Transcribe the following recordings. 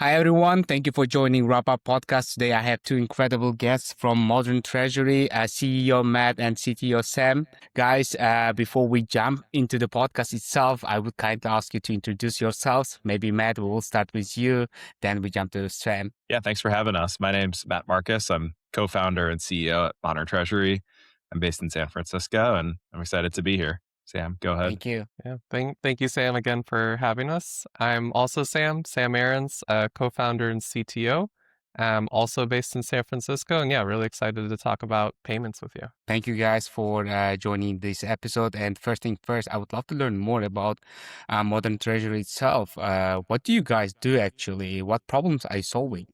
Hi, everyone. Thank you for joining Wrap Up Podcast. Today, I have two incredible guests from Modern Treasury, CEO Matt and CTO Sam. Guys, before we jump into the podcast itself, I would kindly ask you to introduce yourselves. Maybe Matt, we will start with you, then we jump to Sam. Yeah, thanks for having us. My name's Matt Marcus. I'm co-founder and CEO at Modern Treasury. I'm based in San Francisco, and I'm excited to be here. Sam, go ahead. Thank you. Yeah, thank you, Sam, again for having us. I'm also Sam Aarons, co-founder and CTO. I'm also based in San Francisco, and yeah, really excited to talk about payments with you. Thank you guys for joining this episode. And first thing first, I would love to learn more about Modern Treasury itself. What do you guys do actually? What problems are you solving?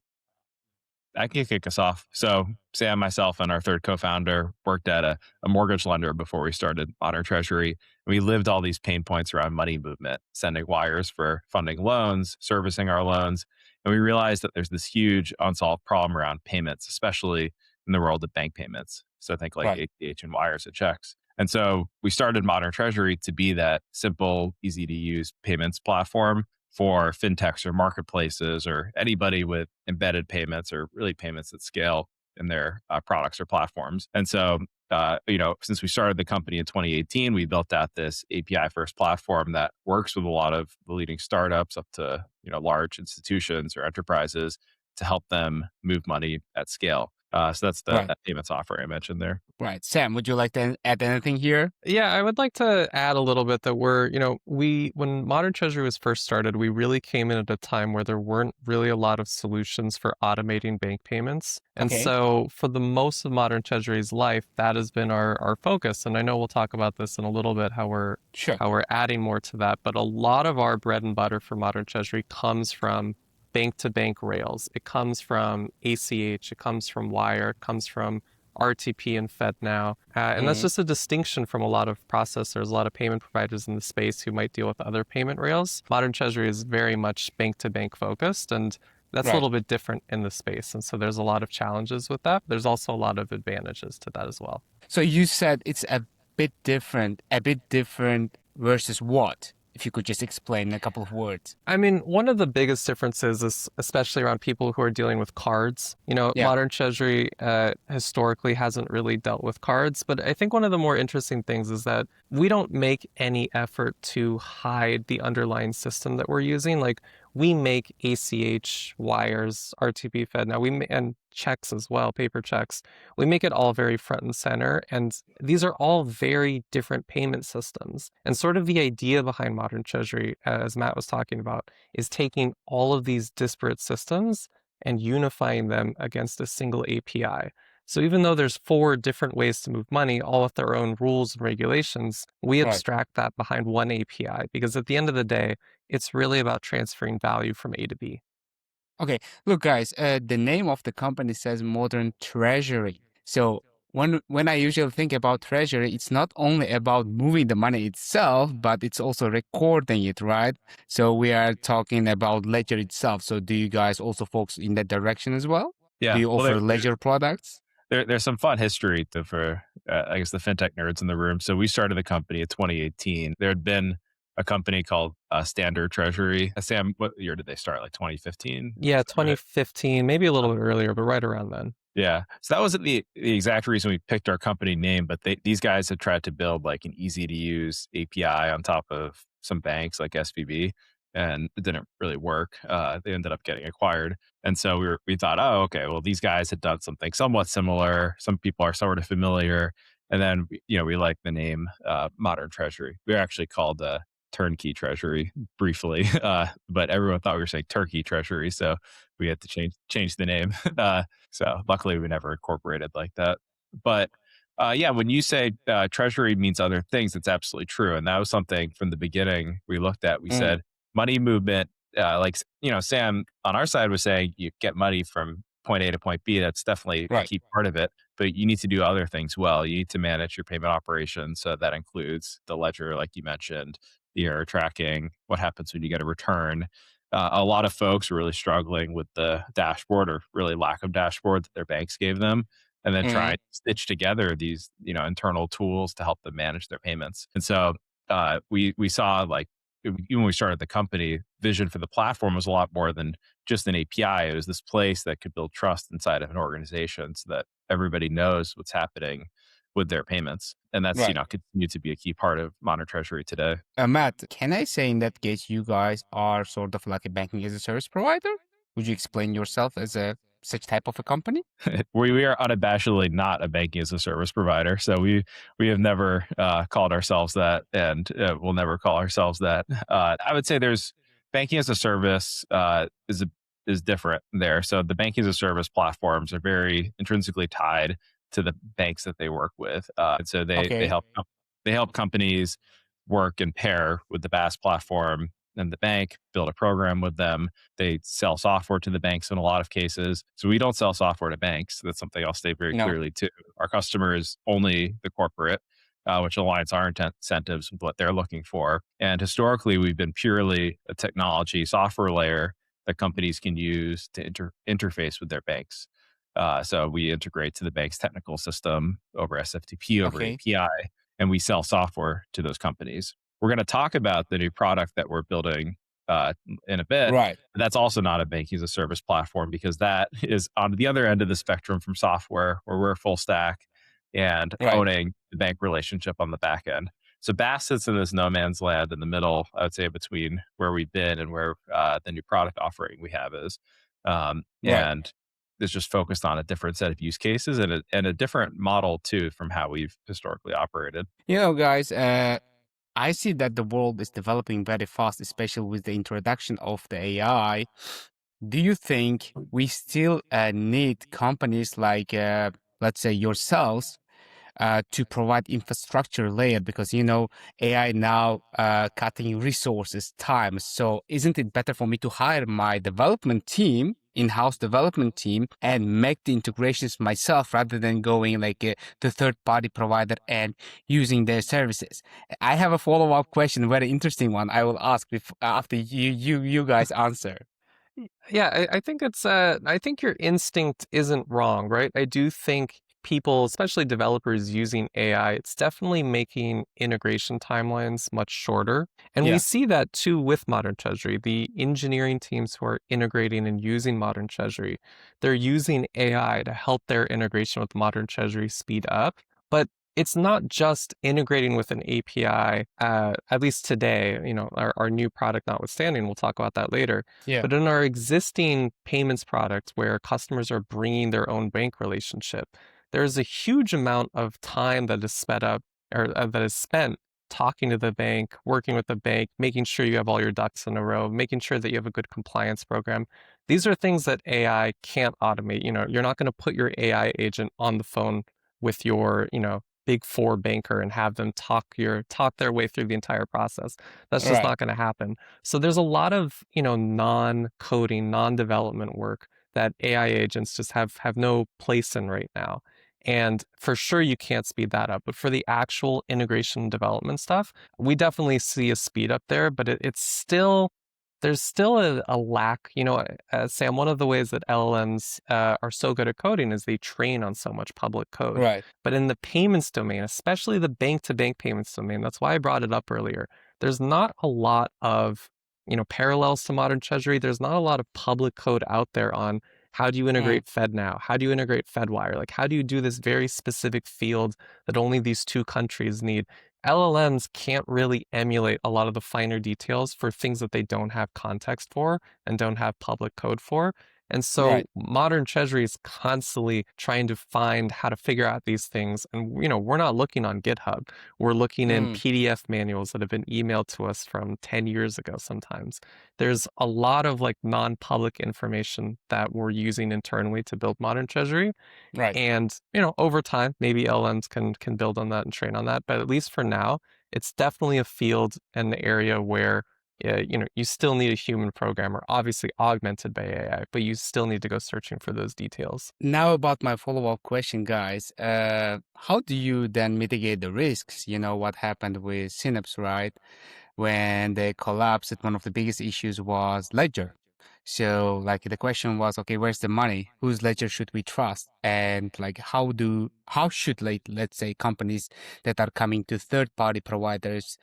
I can kick us off. So Sam, myself, and our third co-founder worked at a mortgage lender before we started Modern Treasury. We lived all these pain points around money movement, sending wires for funding loans, servicing our loans. And we realized that there's this huge unsolved problem around payments, especially in the world of bank payments. So think like Right. ACH and wires and checks. And so we started Modern Treasury to be that simple, easy to use payments platform for fintechs or marketplaces or anybody with embedded payments or really payments at scale in their products or platforms. And so, since we started the company in 2018, we built out this API first platform that works with a lot of the leading startups up to, large institutions or enterprises to help them move money at scale. So that's Right. that payment software I mentioned there. Right. Sam, would you like to add anything here? Yeah, I would like to add a little bit that when Modern Treasury was first started, we really came in at a time where there weren't really a lot of solutions for automating bank payments. And Okay. so for the most of Modern Treasury's life, that has been our focus. And I know we'll talk about this in a little bit, how we're Sure. adding more to that. But a lot of our bread and butter for Modern Treasury comes from bank to bank rails. It comes from ACH, it comes from Wire, it comes from RTP and FedNow. And that's Mhm. just a distinction from a lot of processors, a lot of payment providers in the space who might deal with other payment rails. Modern Treasury is very much bank to bank focused, and that's a Right. little bit different in the space. And so there's a lot of challenges with that. There's also a lot of advantages to that as well. So you said it's a bit different versus what? If you could just explain in a couple of words. I mean, one of the biggest differences is especially around people who are dealing with cards. Yeah. Modern Treasury historically hasn't really dealt with cards, but I think one of the more interesting things is that we don't make any effort to hide the underlying system that we're using. Like we make ACH, wires, RTP, FedNow, and checks as well, paper checks. We make it all very front and center. And these are all very different payment systems. And sort of the idea behind Modern Treasury, as Matt was talking about, is taking all of these disparate systems and unifying them against a single API. So even though there's 4 different ways to move money, all with their own rules and regulations, we Right. abstract that behind one API because at the end of the day, it's really about transferring value from A to B. Okay. Look, guys, the name of the company says Modern Treasury. So when I usually think about treasury, it's not only about moving the money itself, but it's also recording it, right? So we are talking about ledger itself. So do you guys also focus in that direction as well? Do Yeah. you Well, offer ledger products? there's some fun history for I guess the fintech nerds in the room. So we started the company in 2018. There had been a company called Standard Treasury. Sam, what year did they start? Like 2015? Yeah, Is that right? 2015, maybe a little bit earlier, but right around then. Yeah. So that wasn't the exact reason we picked our company name, but these guys had tried to build like an easy to use API on top of some banks like SVB, and it didn't really work. They ended up getting acquired. And so we thought, oh, okay, well, these guys had done something somewhat similar. Some people are sort of familiar. And then, we like the name Modern Treasury. We were actually called Turnkey Treasury briefly, but everyone thought we were saying Turkey Treasury. So we had to change the name. So luckily, we never incorporated like that. But yeah, when you say treasury means other things, it's absolutely true. And that was something from the beginning we looked at. We Mm, said money movement, Sam on our side was saying you get money from point A to point B. That's definitely a right. key part of it. But you need to do other things well. You need to manage your payment operations. So that includes the ledger, like you mentioned, the error tracking, what happens when you get a return. A lot of folks were really struggling with the dashboard or really lack of dashboard that their banks gave them, and then trying Mm, to stitch together these internal tools to help them manage their payments. And so we saw like even when we started the company, vision for the platform was a lot more than just an API. It was this place that could build trust inside of an organization so that everybody knows what's happening with their payments. And that's, Right. continued to be a key part of Modern Treasury today. Matt, can I say in that case you guys are sort of like a banking as a service provider? Would you explain yourself as a such type of a company? We are unabashedly not a banking as a service provider, so we have never called ourselves that, and we'll never call ourselves that. I would say there's banking as a service is different there. So the banking as a service platforms are very intrinsically tied to the banks that they work with, and so they Okay. help companies work and pair with the BaaS platform and the bank, build a program with them. They sell software to the banks in a lot of cases. So we don't sell software to banks. That's something I'll state very No. clearly too. Our customer is only the corporate, which aligns our incentives with what they're looking for. And historically, we've been purely a technology software layer that companies can use to interface with their banks. So we integrate to the bank's technical system over SFTP, over Okay. API, and we sell software to those companies. We're going to talk about the new product that we're building in a bit. Right. That's also not a banking as a service platform because that is on the other end of the spectrum from software, where we're full stack and Right. owning the bank relationship on the back end. So BaaS sits in this no man's land in the middle, I would say, between where we've been and where the new product offering we have is. Right. And it's just focused on a different set of use cases and a different model too from how we've historically operated. Guys, I see that the world is developing very fast, especially with the introduction of the AI. Do you think we still need companies like, let's say, yourselves to provide infrastructure layer because AI now cutting resources, time. So isn't it better for me to hire my development team, in-house development team, and make the integrations myself rather than going like to third-party provider and using their services? I have a follow-up question, very interesting one. I will ask after you guys answer. Yeah, I think I think your instinct isn't wrong, right? I do think people, especially developers using AI, it's definitely making integration timelines much shorter. And we Yeah, see that too with Modern Treasury. The engineering teams who are integrating and using Modern Treasury, they're using AI to help their integration with Modern Treasury speed up. But it's not just integrating with an API, at least today, our new product notwithstanding, we'll talk about that later. yeah, But in our existing payments product where customers are bringing their own bank relationship, there's a huge amount of time that is sped up or that is spent talking to the bank, working with the bank, making sure you have all your ducks in a row, making sure that you have a good compliance program. These are things that AI can't automate. You're not going to put your AI agent on the phone with your, big four banker and have them talk their way through the entire process. That's just right, not going to happen. So there's a lot of, non-coding, non-development work that AI agents just have no place in right now. And for sure, you can't speed that up. But for the actual integration and development stuff, we definitely see a speed up there, but it's still, there's still a lack. Sam, one of the ways that LLMs are so good at coding is they train on so much public code. right, But in the payments domain, especially the bank-to-bank payments domain, that's why I brought it up earlier. There's not a lot of, parallels to Modern Treasury. There's not a lot of public code out there on how do you mm, integrate FedNow? How do you integrate FedWire? Like, how do you do this very specific field that only these two countries need? LLMs can't really emulate a lot of the finer details for things that they don't have context for and don't have public code for. And so right, Modern Treasury is constantly trying to find how to figure out these things. And, we're not looking on GitHub. We're looking in mm, PDF manuals that have been emailed to us from 10 years ago sometimes. There's a lot of like non-public information that we're using internally to build Modern Treasury. right. And, over time, maybe LMs can build on that and train on that. But at least for now, it's definitely a field and an area where you still need a human programmer, obviously augmented by AI, but you still need to go searching for those details. Now about my follow-up question, guys. How do you then mitigate the risks? You know what happened with Synapse, right? When they collapsed, one of the biggest issues was ledger. So like the question was, okay, where's the money? Whose ledger should we trust? And like how should like let's say companies that are coming to third-party providers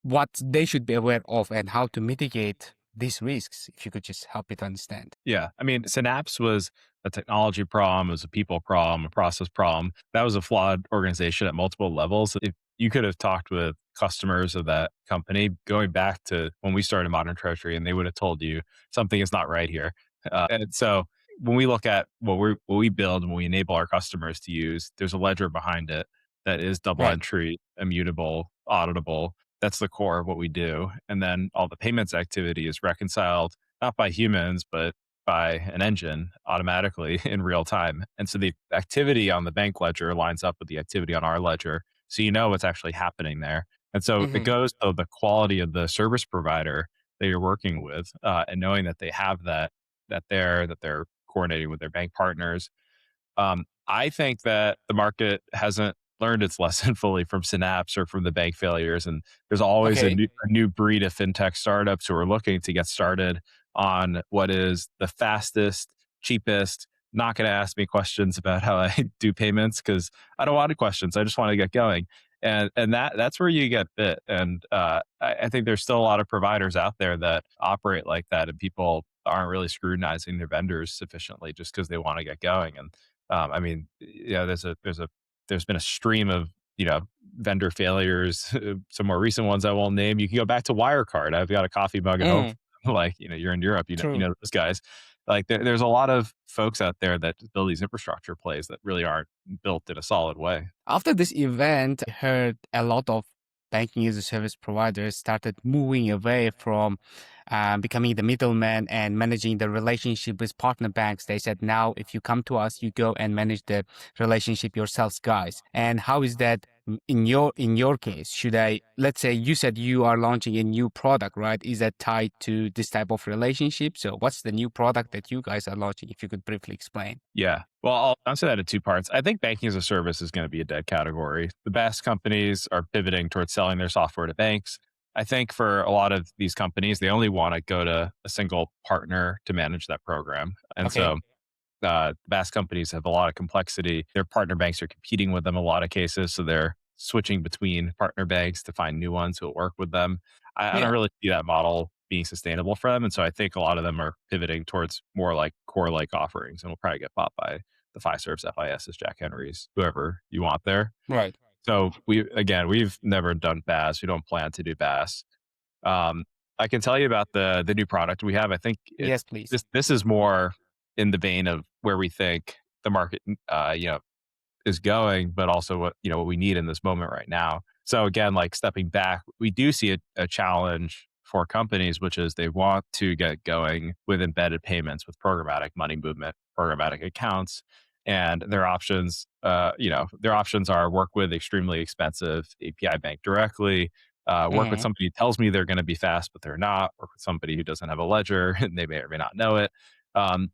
what they should be aware of and how to mitigate these risks, if you could just help me to understand. Yeah. I mean, Synapse was a technology problem, it was a people problem, a process problem. That was a flawed organization at multiple levels. If you could have talked with customers of that company going back to when we started Modern Treasury, and they would have told you something is not right here. And so when we look at what we build and we enable our customers to use, there's a ledger behind it that is double Right. entry, immutable, auditable. That's the core of what we do. And then all the payments activity is reconciled not by humans, but by an engine automatically in real time. And so the activity on the bank ledger lines up with the activity on our ledger. So you know what's actually happening there. And so it Hmm. goes to the quality of the service provider that you're working with, and knowing that they have that they're coordinating with their bank partners. I think that the market hasn't learned its lesson fully from Synapse or from the bank failures, and there's always Okay. a new breed of fintech startups who are looking to get started on what is the fastest, cheapest. Not going to ask me questions about how I do payments because I don't want any questions. I just want to get going, and that's where you get bit. And I think there's still a lot of providers out there that operate like that, and people aren't really scrutinizing their vendors sufficiently just because they want to get going. And I mean, yeah, there's been a stream of vendor failures. Some more recent ones I won't name. You can go back to Wirecard. I've got a coffee mug at home. Mm, Like you're in Europe, you true. know those guys. Like there's a lot of folks out there that build these infrastructure plays that really aren't built in a solid way. After this event, I heard a lot of banking as a service providers started moving away from becoming the middleman and managing the relationship with partner banks. They said, now, if you come to us, you go and manage the relationship yourselves, guys. And how is that in your case? Should I, let's say you said you are launching a new product, right? Is that tied to this type of relationship? So what's the new product that you guys are launching? If you could briefly explain. Yeah. Well, I'll answer that in two parts. I think banking as a service is going to be a dead category. The best companies are pivoting towards selling their software to banks. I think for a lot of these companies, they only want to go to a single partner to manage that program. And Okay. so BaaS companies have a lot of complexity. Their partner banks are competing with them in a lot of cases. So they're switching between partner banks to find new ones who will work with them. I don't Yeah. really see that model being sustainable for them. And so I think a lot of them are pivoting towards more like core like offerings and will probably get bought by the Fiservs, FISs, Jack Henrys, whoever you want there. Right. So we've never done BaaS. We don't plan to do BaaS. Um, I can tell you about the new product we have. I think Yes, please. this is more in the vein of where we think the market is going, but also what we need in this moment right now. So again, like stepping back, we do see a challenge for companies, which is they want to get going with embedded payments, with programmatic money movement, programmatic accounts, and their options are work with extremely expensive API bank directly, work with Hmm. somebody who tells me they're going to be fast, but they're not, work with somebody who doesn't have a ledger and they may or may not know it. And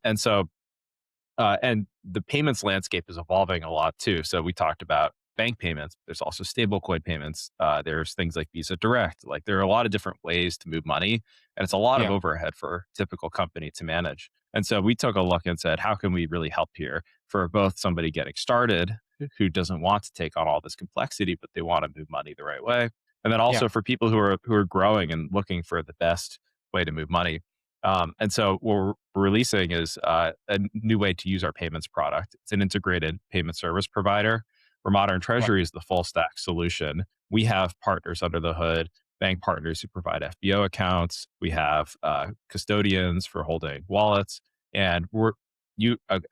the payments landscape is evolving a lot too. So we talked about bank payments. There's also stablecoin payments. There's things like Visa Direct. Like there are a lot of different ways to move money, and it's a lot of Yeah. overhead for a typical company to manage. And so we took a look and said, how can we really help here for both somebody getting started who doesn't want to take on all this complexity, but they want to move money the right way, and then Yeah. also for people who are growing and looking for the best way to move money. And so what we're releasing is a new way to use our payments product. It's an integrated payment service provider where Modern Right. Treasury is the full stack solution. We have partners under the hood, bank partners who provide FBO accounts. We have custodians for holding wallets, and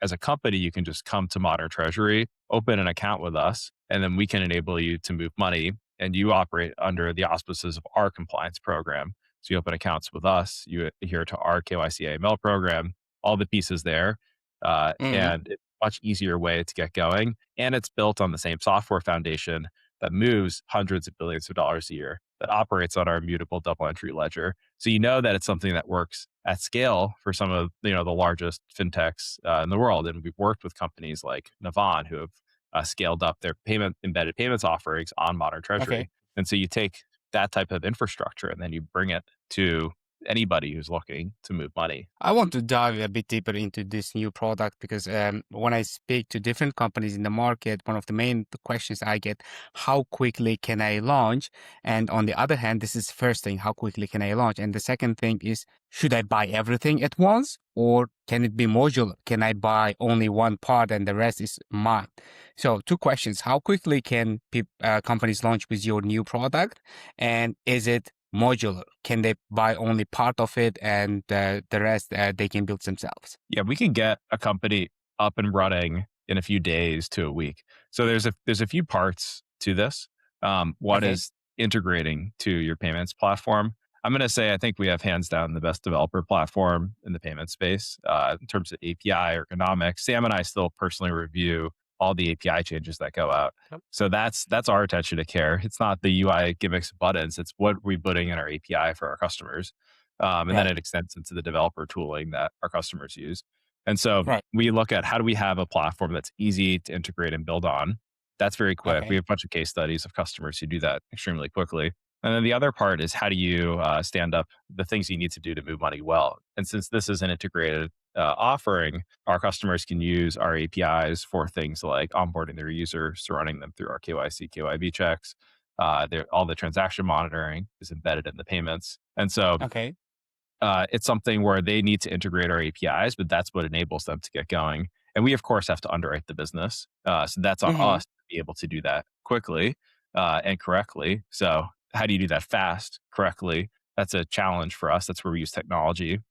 as a company, you can just come to Modern Treasury, open an account with us, and then we can enable you to move money. And you operate under the auspices of our compliance program. So you open accounts with us, you adhere to our KYC AML program, all the pieces there, Hmm. and it's a much easier way to get going. And it's built on the same software foundation that moves hundreds of billions of dollars a year, that operates on our immutable double entry ledger. So you know that it's something that works at scale for some of the largest fintechs in the world. And we've worked with companies like Navan who have scaled up their embedded payments offerings on Modern Okay. Treasury. And so you take that type of infrastructure and then you bring it to anybody who's looking to move money. I want to dive a bit deeper into this new product because when I speak to different companies in the market, one of the main questions I get, how quickly can I launch? And on the other hand, this is first thing, how quickly can I launch? And the second thing is, should I buy everything at once or can it be modular? Can I buy only one part and the rest is mine? So two questions, how quickly can companies launch with your new product? And is it modular? Can they buy only part of it and the rest they can build themselves? Yeah, we can get a company up and running in a few days to a week. So there's a few parts to this. One Okay. is integrating to your payments platform. I'm going to say I think we have hands down the best developer platform in the payment space in terms of API ergonomics. Sam and I still personally review all the API changes that go out. Yep. So that's our attention to care. It's not the UI gimmicks and buttons. It's what we're putting in our API for our customers. And then Right. it extends into the developer tooling that our customers use. And so Right. we look at how do we have a platform that's easy to integrate and build on. That's very quick. We Okay. have a bunch of case studies of customers who do that extremely quickly. And then the other part is how do you stand up the things you need to do to move money well? And since this is an integrated offering, our customers can use our APIs for things like onboarding their users, running them through our KYC, KYB checks. All the transaction monitoring is embedded in the payments. And so Okay. it's something where they need to integrate our APIs, but that's what enables them to get going. And we, of course, have to underwrite the business. So that's on Mm-hmm. us to be able to do that quickly and correctly. So, how do you do that fast, correctly? That's a challenge for us. That's where we use technology.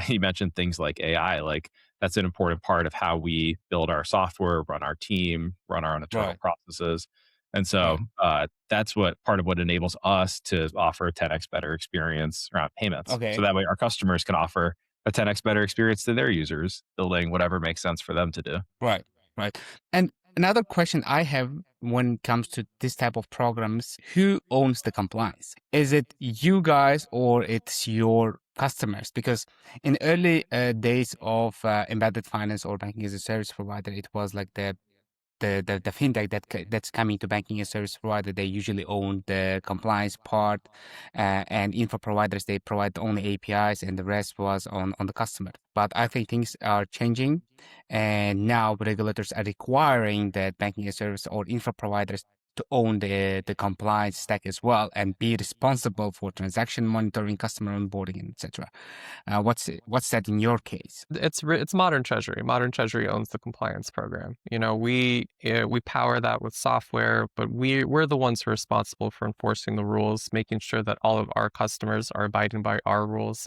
You mentioned things like AI, like that's an important part of how we build our software, run our team, run our own internal Right. processes. And so Right. that's what part of what enables us to offer a 10x better experience around payments. So Okay. that way our customers can offer a 10x better experience to their users, building whatever makes sense for them to do. Right. Right. And another question I have when it comes to this type of programs, who owns the compliance? Is it you guys or it's your customers? Because in early days of embedded finance or banking as a service provider, it was like the fintech that's coming to banking and service provider, they usually own the compliance part, and info providers, they provide only APIs and the rest was on the customer. But I think things are changing, and now regulators are requiring that banking and service or info providers to own the compliance stack as well and be responsible for transaction monitoring, customer onboarding, and etc. What's that in your case? It's Modern Treasury. Modern Treasury owns the compliance program. We power that with software, but we're the ones who are responsible for enforcing the rules, making sure that all of our customers are abiding by our rules.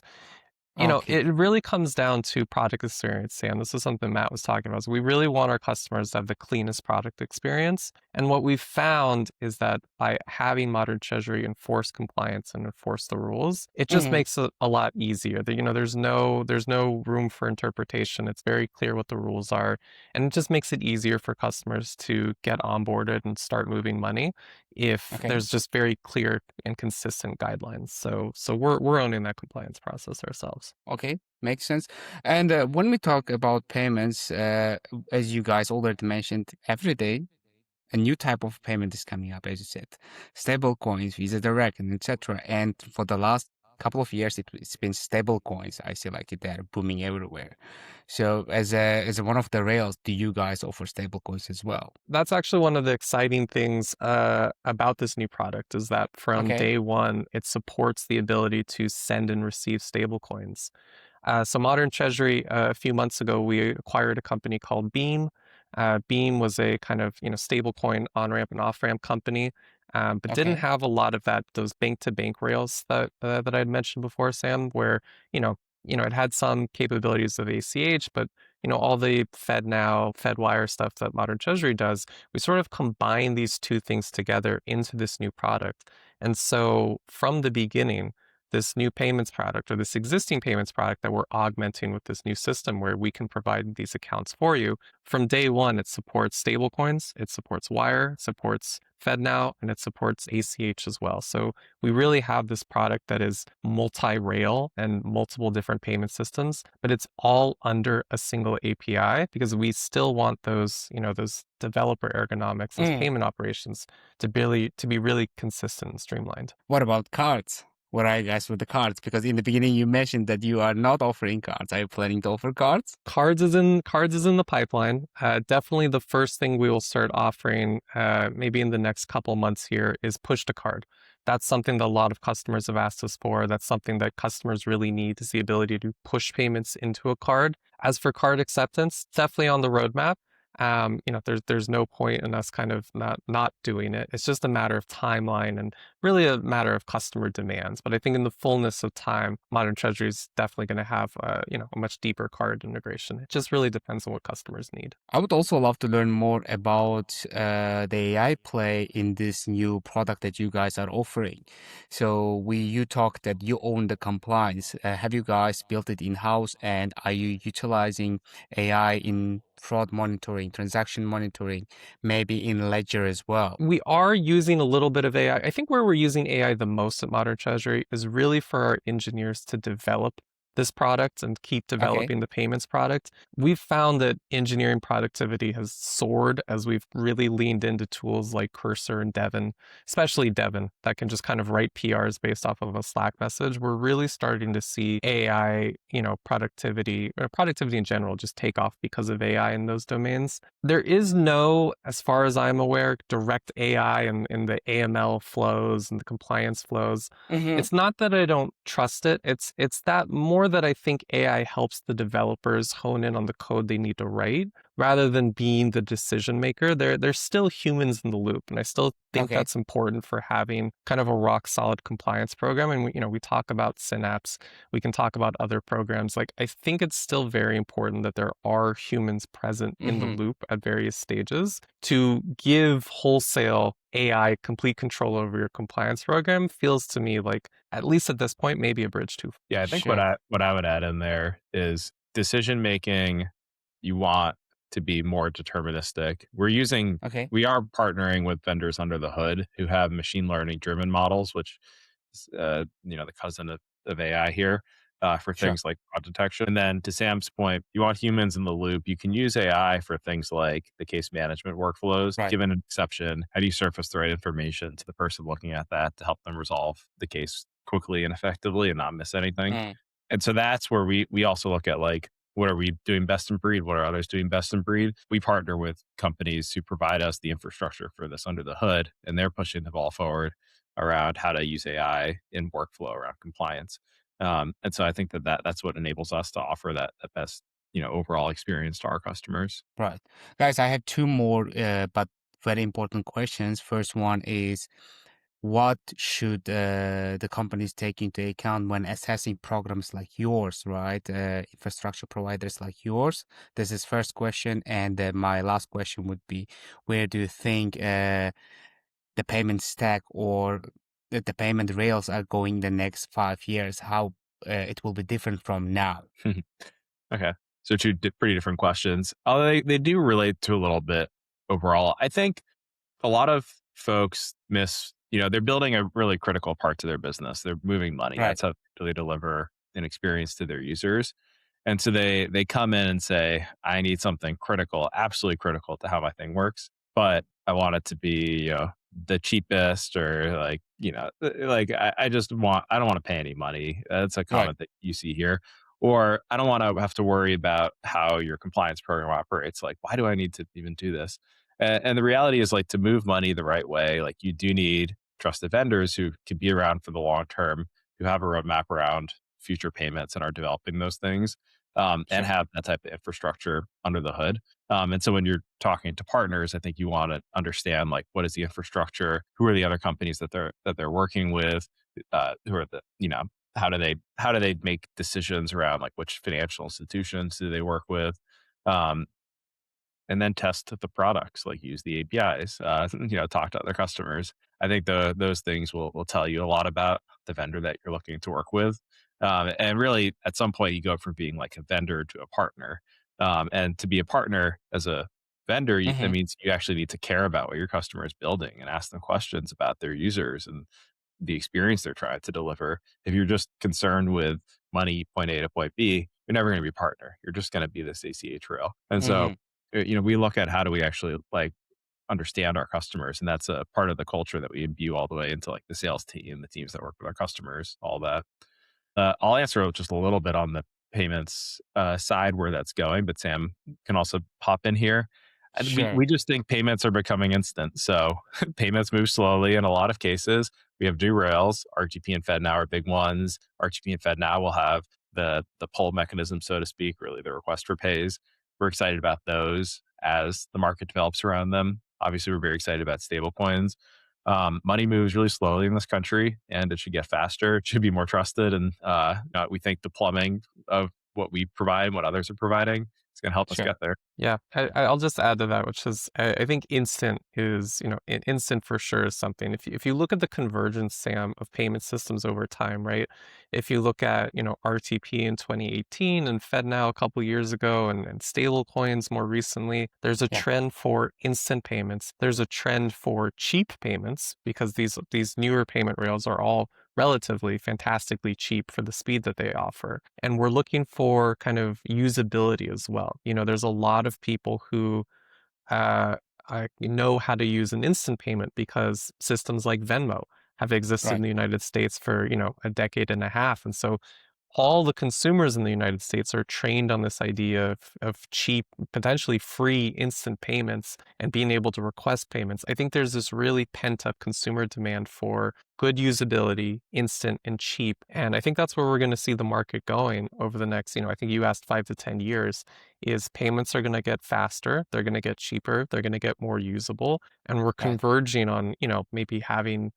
Okay. It really comes down to product experience, Sam. This is something Matt was talking about. So we really want our customers to have the cleanest product experience. And what we've found is that by having Modern Treasury enforce compliance and enforce the rules, it just Hmm. makes it a lot easier. There's no room for interpretation. It's very clear what the rules are. And it just makes it easier for customers to get onboarded and start moving money if Okay. there's just very clear and consistent guidelines. So we're owning that compliance process ourselves. Okay, makes sense. And when we talk about payments, as you guys already mentioned, every day a new type of payment is coming up, as you said, stable coins, Visa Direct, and etc. And for the last couple of years, it's been stable coins. I see like they're booming everywhere. So as one of the rails, do you guys offer stable coins as well? That's actually one of the exciting things about this new product is that from Okay. day one, it supports the ability to send and receive stablecoins. So Modern Treasury, a few months ago, we acquired a company called Beam. Beam was a kind of stablecoin on-ramp and off-ramp company, but didn't Okay. have a lot of those bank-to-bank rails that I had mentioned before, Sam, where it had some capabilities of ACH, but all the FedNow, FedWire stuff that Modern Treasury does, we sort of combine these two things together into this new product. And so from the beginning, this new payments product or this existing payments product that we're augmenting with this new system where we can provide these accounts for you. From day one, it supports stablecoins, it supports Wire, it supports FedNow, and it supports ACH as well. So we really have this product that is multi-rail and multiple different payment systems, but it's all under a single API because we still want those developer ergonomics, those Mm. payment operations to be really consistent and streamlined. What about cards? What are you guys with the cards? Because in the beginning you mentioned that you are not offering cards. Are you planning to offer cards? Cards is in the pipeline. Definitely the first thing we will start offering, maybe in the next couple months here, is push to card. That's something that a lot of customers have asked us for. That's something that customers really need, is the ability to push payments into a card. As for card acceptance, definitely on the roadmap. There's no point in us kind of not doing it. It's just a matter of timeline and really a matter of customer demands. But I think in the fullness of time, Modern Treasury is definitely going to have a much deeper card integration. It just really depends on what customers need. I would also love to learn more about the AI play in this new product that you guys are offering. So you talked that you own the compliance. Have you guys built it in-house, and are you utilizing AI in fraud monitoring, transaction monitoring, maybe in Ledger as well? We are using a little bit of AI. I think where we're using AI the most at Modern Treasury is really for our engineers to develop this product and keep Okay. developing the payments product. We've found that engineering productivity has soared as we've really leaned into tools like Cursor and Devin, especially Devin, that can just kind of write PRs based off of a Slack message. We're really starting to see AI, productivity, or productivity in general, just take off because of AI in those domains. There is no, as far as I'm aware, direct AI in the AML flows and the compliance flows. Mm-hmm. It's not that I don't trust it. It's that more that I think AI helps the developers hone in on the code they need to write rather than being the decision maker. There's still humans in the loop, and I still think Okay. that's important for having kind of a rock solid compliance program. And we talk about Synapse, we can talk about other programs. Like, I think it's still very important that there are humans present in the Mm-hmm. loop at various stages. To give wholesale AI complete control over your compliance program feels to me like, at least at this point, maybe a bridge too. Yeah, I think what Sure. I would add in there is decision making. You want to be more deterministic. Okay. We are partnering with vendors under the hood who have machine learning driven models, which is the cousin of AI here, for Sure. things like fraud detection. And then to Sam's point, you want humans in the loop. You can use AI for things like the case management workflows. Right. Given an exception, how do you surface the right information to the person looking at that to help them resolve the case quickly and effectively and not miss anything? Mm. And so that's where we also look at, like, what are we doing best in breed? What are others doing best in breed? We partner with companies who provide us the infrastructure for this under the hood, and they're pushing the ball forward around how to use AI in workflow around compliance. And so I think that's what enables us to offer that best overall experience to our customers. Right. Guys, I have two more, but very important questions. First one is, what should the companies take into account when assessing programs like yours, right? Infrastructure providers like yours. This is first question. And my last question would be, where do you think the payment stack or the payment rails are going the next 5 years? How it will be different from now? Okay. So two pretty different questions. They do relate to a little bit overall. I think a lot of folks they're building a really critical part to their business. They're moving money. Right. That's how they deliver an experience to their users. And so they come in and say, I need something critical, absolutely critical to how my thing works, but I want it to be, the cheapest, or like I don't want to pay any money. That's a Right. comment that you see here. Or I don't want to have to worry about how your compliance program operates. Like, why do I need to even do this? And the reality is, like, to move money the right way, like, you do need trusted vendors who can be around for the long term, who have a roadmap around future payments and are developing those things, and Sure. have that type of infrastructure under the hood. And so when you're talking to partners, I think you want to understand, like, what is the infrastructure, who are the other companies that they're working with, who are how do they make decisions around, like, which financial institutions do they work with, um, and then test the products, like use the APIs, talk to other customers. I think those things will tell you a lot about the vendor that you're looking to work with. And really, at some point, you go from being like a vendor to a partner. And to be a partner as a vendor, that Mm-hmm. means you actually need to care about what your customer is building and ask them questions about their users and the experience they're trying to deliver. If you're just concerned with money, point A to point B, you're never going to be a partner. You're just going to be this ACH rail. And so, Mm-hmm. we look at how do we actually, like, understand our customers. And that's a part of the culture that we imbue all the way into like the sales team, the teams that work with our customers, all that. I'll answer just a little bit on the payments side where that's going, but Sam can also pop in here. And we, Sure. we just think payments are becoming instant. So payments move slowly in a lot of cases. We have new rails, RTP and FedNow are big ones. RTP and FedNow will have the pull mechanism, so to speak, really the request for pays. We're excited about those as the market develops around them. Obviously, we're very excited about stablecoins. Money moves really slowly in this country, and it should get faster. It should be more trusted, and we think the plumbing of what we provide and what others are providing is going to help us Sure. get there. Yeah, I'll just add to that, which is I think instant is, instant for sure is something. If you look at the convergence, Sam, of payment systems over time, right? If you look at, RTP in 2018 and FedNow a couple years ago and stable coins more recently, there's a Yeah. trend for instant payments. There's a trend for cheap payments because these newer payment rails are all relatively fantastically cheap for the speed that they offer. And we're looking for kind of usability as well. There's a lot of people who uh, know how to use an instant payment because systems like Venmo have existed in Right. the United States for, a decade and a half. And so all the consumers in the United States are trained on this idea of cheap, potentially free instant payments and being able to request payments. I think there's this really pent up consumer demand for good usability, instant and cheap. And I think that's where we're going to see the market going over the next, I think you asked 5 to 10 years, is payments are going to get faster, they're going to get cheaper, they're going to get more usable. And we're Right. converging on, maybe having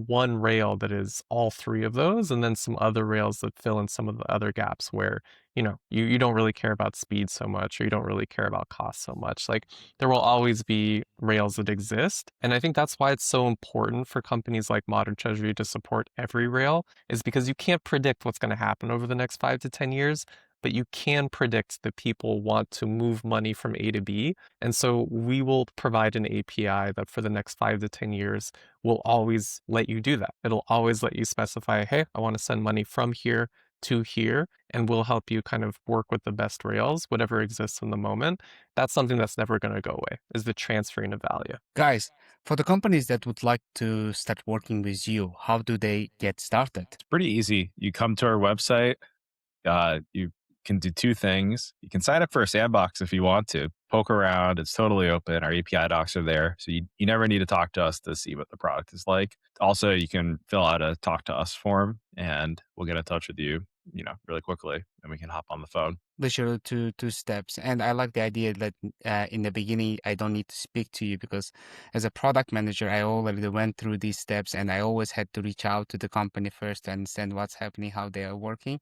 one rail that is all three of those, and then some other rails that fill in some of the other gaps where, you don't really care about speed so much, or you don't really care about cost so much. Like there will always be rails that exist. And I think that's why it's so important for companies like Modern Treasury to support every rail, is because you can't predict what's going to happen over the next 5 to 10 years, but you can predict that people want to move money from A to B. And so we will provide an API that for the next 5 to 10 years will always let you do that. It'll always let you specify, hey, I want to send money from here to here, and we'll help you kind of work with the best rails, whatever exists in the moment. That's something that's never going to go away, is the transferring of value. Guys, for the companies that would like to start working with you, how do they get started? It's pretty easy. You come to our website. You can do two things. You can sign up for a sandbox if you want to. Poke around. It's totally open. Our API docs are there. So you never need to talk to us to see what the product is like. Also, you can fill out a talk to us form and we'll get in touch with you, really quickly, and we can hop on the phone. Literally two steps. And I like the idea that in the beginning, I don't need to speak to you because as a product manager, I already went through these steps and I always had to reach out to the company first to understand what's happening, how they are working.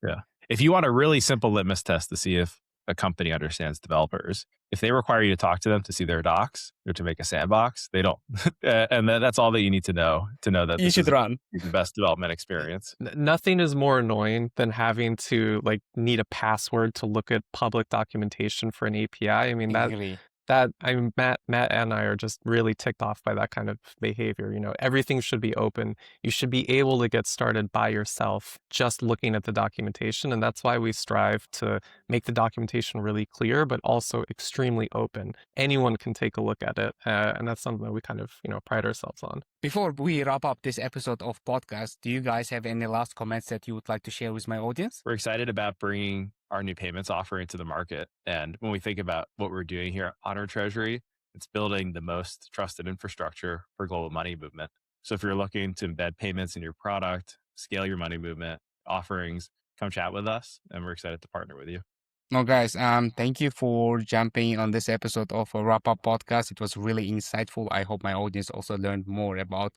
Yeah. If you want a really simple litmus test to see if a company understands developers, if they require you to talk to them to see their docs or to make a sandbox, they don't. And that's all that you need to know that You this should is run. the best development experience. Nothing is more annoying than having to need a password to look at public documentation for an API. I mean, Agree. Matt and I are just really ticked off by that kind of behavior. Everything should be open. You should be able to get started by yourself just looking at the documentation. And that's why we strive to make the documentation really clear, but also extremely open. Anyone can take a look at it. And that's something that we kind of, pride ourselves on. Before we wrap up this episode of podcast, do you guys have any last comments that you would like to share with my audience? We're excited about bringing our new payments offering to the market. And when we think about what we're doing here at Modern Treasury, it's building the most trusted infrastructure for global money movement. So if you're looking to embed payments in your product, scale your money movement offerings, come chat with us, and we're excited to partner with you. No, guys, thank you for jumping on this episode of a Wrap Up Podcast. It was really insightful. I hope my audience also learned more about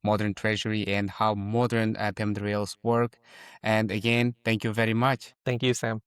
Modern Treasury and how modern payment rails work. And again, thank you very much. Thank you, Sam.